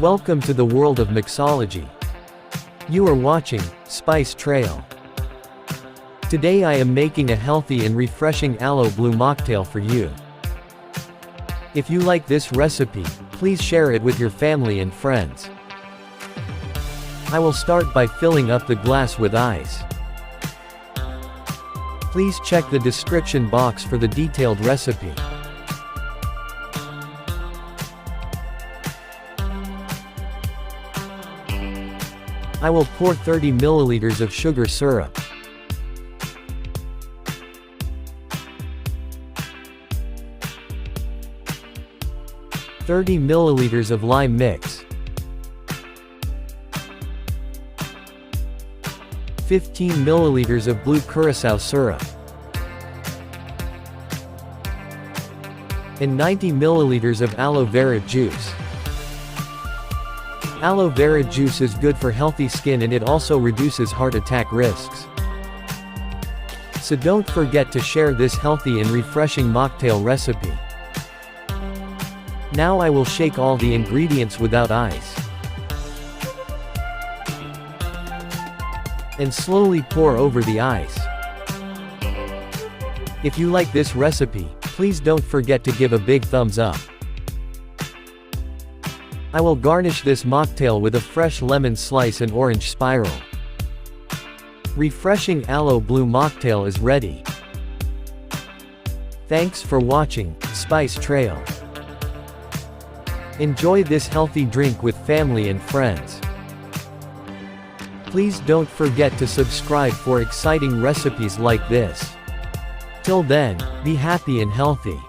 Welcome to the world of mixology. You are watching Spice Trail. Today I am making a healthy and refreshing Aloe Blue Mocktail for you. If you like this recipe, please share it with your family and friends. I will start by filling up the glass with ice. Please check the description box for the detailed recipe. I will pour 30 milliliters of sugar syrup. (30 milliliters of lime mix). 15 milliliters of blue curacao syrup. And 90 milliliters of aloe vera juice. Aloe vera juice is good for healthy skin and it also reduces heart attack risks. So don't forget to share this healthy and refreshing mocktail recipe. Now I will shake all the ingredients without ice. And slowly pour over the ice. If you like this recipe, please don't forget to give a big thumbs up. I will garnish this mocktail with a fresh lemon slice and orange spiral. Refreshing Aloe Blue Mocktail is ready. Thanks for watching Spice Trail. Enjoy this healthy drink with family and friends. Please don't forget to subscribe for exciting recipes like this. Till then, be happy and healthy.